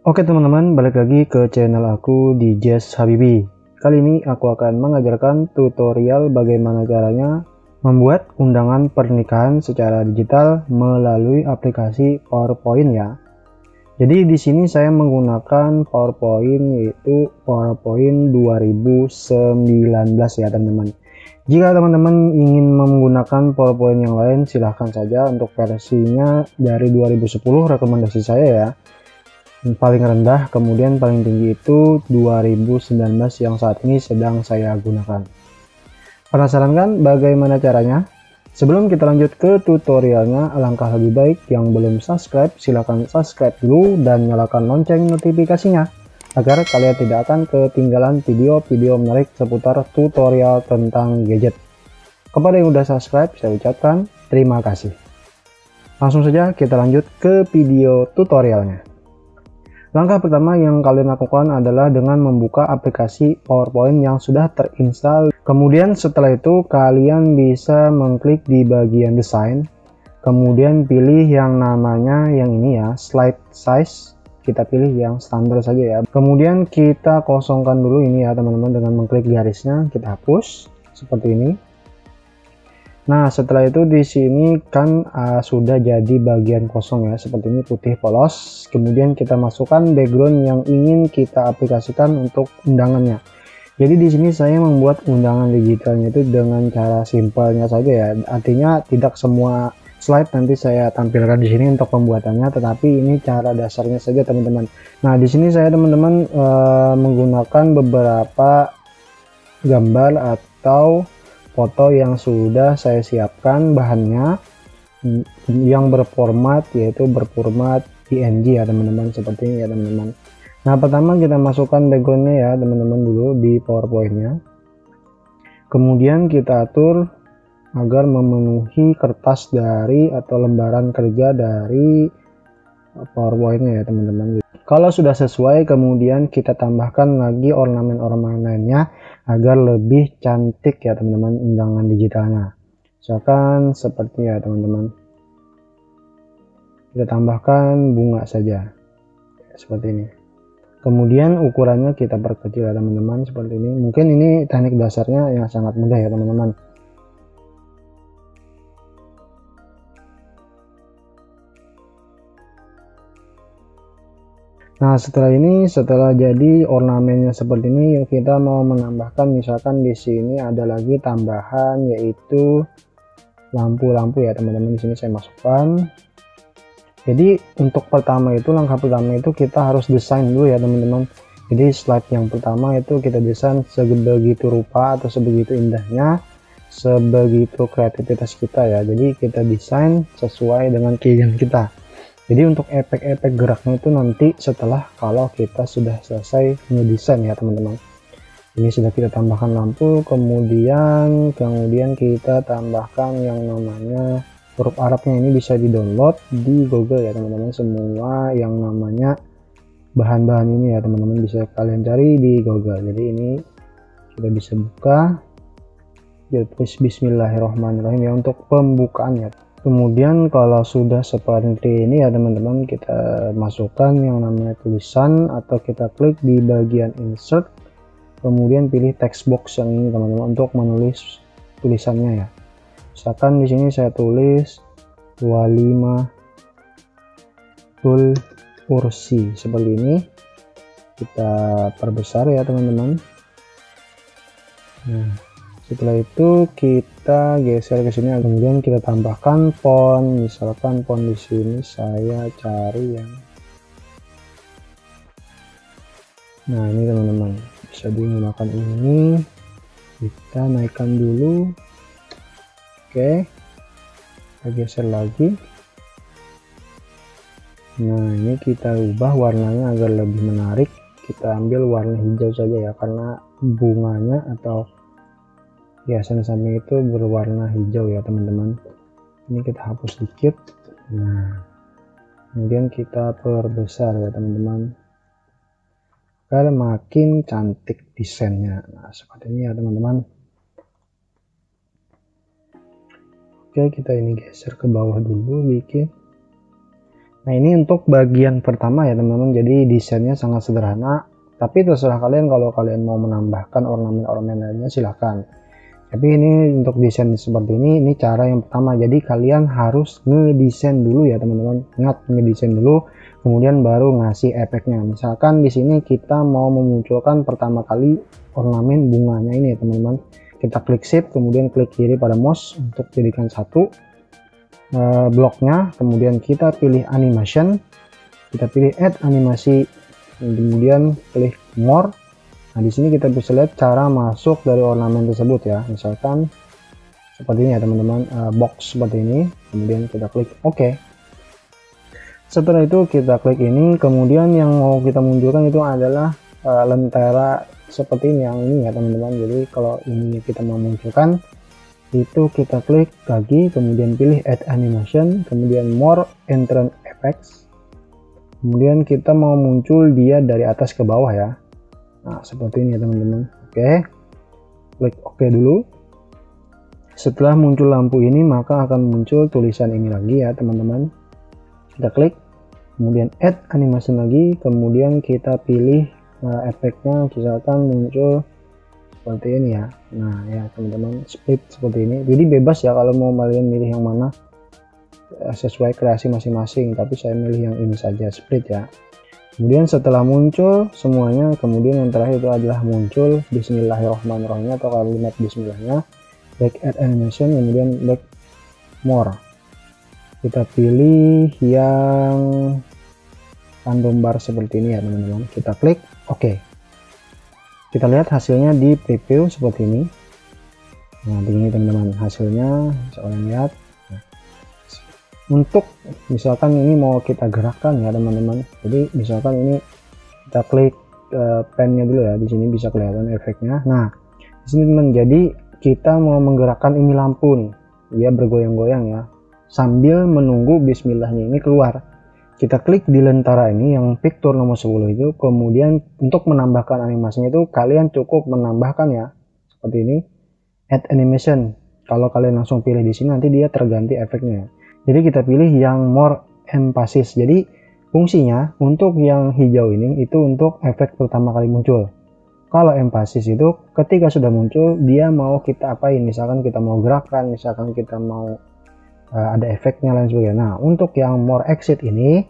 Oke teman-teman, balik lagi ke channel aku di Jazz Habibi. Kali ini aku akan mengajarkan tutorial bagaimana caranya membuat undangan pernikahan secara digital melalui aplikasi PowerPoint ya. Jadi di sini saya menggunakan PowerPoint, yaitu PowerPoint 2019 ya teman-teman. Jika teman-teman ingin menggunakan PowerPoint yang lain, silahkan saja. Untuk versinya dari 2010 rekomendasi saya ya. Paling rendah, kemudian paling tinggi itu 2019 yang saat ini sedang saya gunakan. Penasaran kan bagaimana caranya? Sebelum kita lanjut ke tutorialnya, alangkah lebih baik yang belum subscribe silahkan subscribe dulu dan nyalakan lonceng notifikasinya agar kalian tidak akan ketinggalan video-video menarik seputar tutorial tentang gadget. Kepada yang udah subscribe, saya ucapkan terima kasih. Langsung saja kita lanjut ke video tutorialnya. Langkah pertama yang kalian lakukan adalah dengan membuka aplikasi PowerPoint yang sudah terinstall. Kemudian setelah itu kalian bisa mengklik di bagian desain. Kemudian pilih yang namanya yang ini ya, slide size. Kita pilih yang standar saja ya. Kemudian kita kosongkan dulu ini ya teman-teman dengan mengklik garisnya, kita hapus seperti ini. Nah, setelah itu di sini kan sudah jadi bagian kosong ya, seperti ini putih polos. Kemudian kita masukkan background yang ingin kita aplikasikan untuk undangannya. Jadi di sini saya membuat undangan digitalnya itu dengan cara simpelnya saja ya. Artinya tidak semua slide nanti saya tampilkan di sini untuk pembuatannya, tetapi ini cara dasarnya saja teman-teman. Nah, di sini saya teman-teman menggunakan beberapa gambar atau foto yang sudah saya siapkan bahannya yang berformat, yaitu berformat PNG ya teman-teman, seperti ini ya teman-teman. Nah, pertama kita masukkan backgroundnya ya teman-teman dulu di PowerPoint-nya. Kemudian kita atur agar memenuhi kertas dari atau lembaran kerja dari PowerPoint-nya ya teman-teman. Kalau sudah sesuai, kemudian kita tambahkan lagi ornamen-ornamennya agar lebih cantik ya teman-teman undangan digitalnya. Misalkan seperti ya teman-teman, kita tambahkan bunga saja seperti ini. Kemudian ukurannya kita perkecil ya teman-teman, seperti ini. Mungkin ini teknik dasarnya yang sangat mudah ya teman-teman. Nah, setelah jadi ornamennya seperti ini, kita mau menambahkan, misalkan di sini ada lagi tambahan yaitu lampu-lampu ya teman-teman. Di sini saya masukkan. Jadi untuk langkah pertama itu kita harus desain dulu ya teman-teman. Jadi slide yang pertama itu kita desain sebegitu rupa atau sebegitu indahnya, sebegitu kreativitas kita ya. Jadi kita desain sesuai dengan keinginan kita. Jadi untuk efek-efek geraknya itu nanti setelah kalau kita sudah selesai ngedesain ya teman-teman. Ini sudah kita tambahkan lampu, kemudian kita tambahkan yang namanya huruf Arabnya. Ini bisa di-download di Google ya teman-teman, semua yang namanya bahan-bahan ini ya teman-teman bisa kalian cari di Google. Jadi ini kita bisa buka, jadi tulis Bismillahirrahmanirrahim ya untuk pembukaannya. Kemudian kalau sudah seperti ini ya teman-teman, kita masukkan yang namanya tulisan atau kita klik di bagian insert, kemudian pilih text box yang ini teman-teman untuk menulis tulisannya ya. Misalkan di sini saya tulis 25 tul kursi seperti ini, kita perbesar ya teman-teman. Nah, setelah itu kita geser ke sini, kemudian kita tambahkan font. Misalkan font di sini saya cari yang, nah ini teman-teman bisa digunakan ini, kita naikkan dulu. Oke, kita geser lagi. Nah, ini kita ubah warnanya agar lebih menarik. Kita ambil warna hijau saja ya, karena bunganya atau hiasan samping itu berwarna hijau ya teman-teman. Ini kita hapus sedikit. Nah, kemudian kita perbesar ya teman-teman agar makin cantik desainnya. Nah, seperti ini ya teman-teman. Oke, kita ini geser ke bawah dulu dikit. Nah, ini untuk bagian pertama ya teman-teman, jadi desainnya sangat sederhana, tapi terserah kalian kalau kalian mau menambahkan ornamen-ornamen lainnya silahkan. Tapi ini untuk desain seperti ini cara yang pertama, jadi kalian harus ngedesain dulu ya teman-teman, ingat ngedesain dulu, kemudian baru ngasih efeknya. Misalkan di sini kita mau memunculkan pertama kali ornamen bunganya ini ya teman-teman, kita klik shift kemudian klik kiri pada mouse untuk jadikan satu bloknya, kemudian kita pilih animation, kita pilih add animasi, kemudian klik more. Nah, di sini kita bisa lihat cara masuk dari ornamen tersebut ya, misalkan seperti ini ya teman-teman, box seperti ini, kemudian kita klik OK. Setelah itu kita klik ini, kemudian yang mau kita munculkan itu adalah lentera seperti ini, yang ini ya teman-teman. Jadi kalau ini kita mau munculkan, itu kita klik lagi, kemudian pilih add animation, kemudian more entrance effects, kemudian kita mau muncul dia dari atas ke bawah ya. Nah seperti ini ya teman-teman. Oke, klik OK dulu. Setelah muncul lampu ini maka akan muncul tulisan ini lagi ya teman-teman, kita klik kemudian add animation lagi, kemudian kita pilih efeknya, misalkan muncul seperti ini ya. Nah ya teman-teman, split seperti ini, jadi bebas ya kalau mau kalian milih yang mana sesuai kreasi masing-masing, tapi saya milih yang ini saja, split ya. Kemudian setelah muncul semuanya, kemudian yang terakhir itu adalah muncul bismillahirrahmanirrahim atau kalimat bismillahnya, back add animation, kemudian back more, kita pilih yang random bar seperti ini ya teman-teman, kita klik OK. Kita lihat hasilnya di preview seperti ini. Nah begini teman-teman hasilnya, bisa kalian lihat. Nah, untuk misalkan ini mau kita gerakkan ya teman-teman, jadi misalkan ini kita klik pennya dulu ya, di sini bisa kelihatan efeknya. Nah di sini teman, jadi kita mau menggerakkan ini lampu nih, dia bergoyang-goyang ya sambil menunggu bismillahnya ini keluar. Kita klik di lentera ini yang picture nomor 10 itu, kemudian untuk menambahkan animasinya itu kalian cukup menambahkan ya seperti ini, add animation. Kalau kalian langsung pilih di sini nanti dia terganti efeknya. Jadi kita pilih yang more emphasis. Jadi fungsinya untuk yang hijau ini itu untuk efek pertama kali muncul. Kalau emphasis itu ketika sudah muncul dia mau kita apain, misalkan kita mau gerakan, misalkan kita mau ada efeknya lain sebagainya. Nah untuk yang more exit ini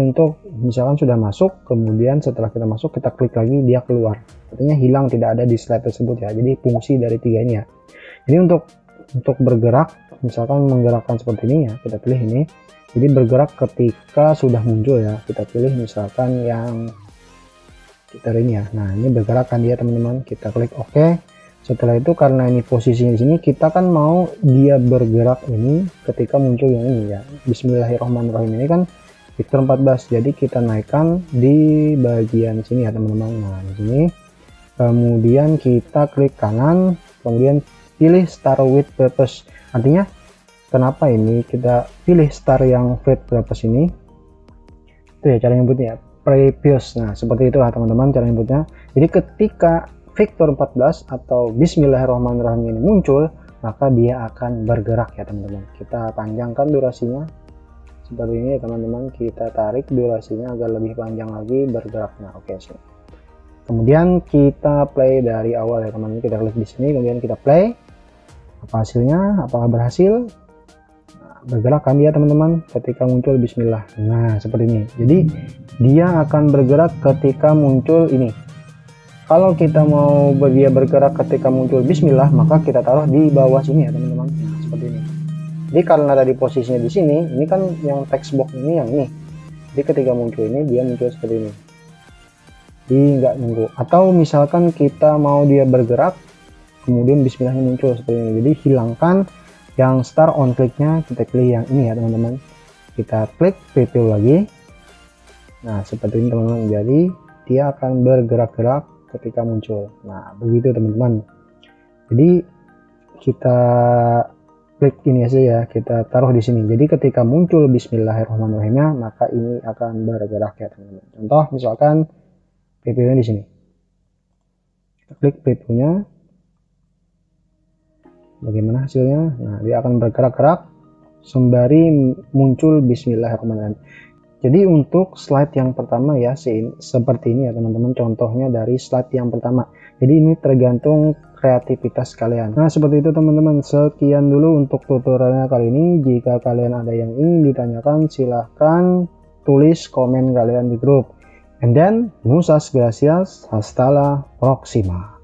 untuk misalkan sudah masuk, kemudian setelah kita masuk kita klik lagi dia keluar, artinya hilang, tidak ada di slide tersebut ya. Jadi fungsi dari tiga ini ya. Jadi untuk bergerak, misalkan menggerakkan seperti ini ya, kita pilih ini, jadi bergerak ketika sudah muncul ya, kita pilih misalkan yang kita ini ya. Nah ini bergerak kan dia teman-teman, kita klik OK. Setelah itu karena ini posisinya di sini, kita kan mau dia bergerak ini ketika muncul yang ini ya, bismillahirrahmanirrahim ini kan picture 14, jadi kita naikkan di bagian sini ya teman-teman. Nah di sini kemudian kita klik kanan, kemudian pilih start with purpose. Artinya kenapa ini kita pilih start yang with purpose ini, itu ya cara nyebutnya, previous. Nah seperti itulah teman-teman cara nyebutnya. Jadi ketika Victor 14 atau bismillahirrahmanirrahim ini muncul, maka dia akan bergerak ya teman-teman. Kita panjangkan durasinya seperti ini ya teman-teman, kita tarik durasinya agar lebih panjang lagi bergeraknya. Oke sih. Kemudian kita play dari awal ya teman-teman, kita klik di sini kemudian kita play. Apa hasilnya, apakah berhasil? Nah, bergerak kan dia teman-teman ketika muncul bismillah. Nah seperti ini, jadi dia akan bergerak ketika muncul ini. Kalau kita mau dia bergerak ketika muncul bismillah, maka kita taruh di bawah sini ya teman-teman. Nah, seperti ini. Jadi karena tadi posisinya di sini, ini kan yang text box ini yang ini. Jadi ketika muncul ini dia muncul seperti ini. Jadi nggak nunggu. Atau misalkan kita mau dia bergerak, kemudian bismillahnya muncul seperti ini. Jadi hilangkan yang start on clicknya, kita pilih yang ini ya teman-teman. Kita klik preview lagi. Nah seperti ini teman-teman. Jadi dia akan bergerak-gerak ketika muncul. Nah begitu teman-teman. Jadi kita klik ini aja ya, kita taruh di sini. Jadi ketika muncul bismillahirrahmanirrahimnya, maka ini akan bergerak ya teman-teman. Contoh misalkan previewnya di sini. Kita klik previewnya. Bagaimana hasilnya? Nah dia akan bergerak-gerak sembari muncul bismillahirrahmanirrahim. Jadi untuk slide yang pertama ya, seperti ini ya teman-teman, contohnya dari slide yang pertama. Jadi ini tergantung kreativitas kalian. Nah seperti itu teman-teman, sekian dulu untuk tutorialnya kali ini. Jika kalian ada yang ingin ditanyakan, silahkan tulis komen kalian di grup. And then, muchas gracias, hasta la próxima.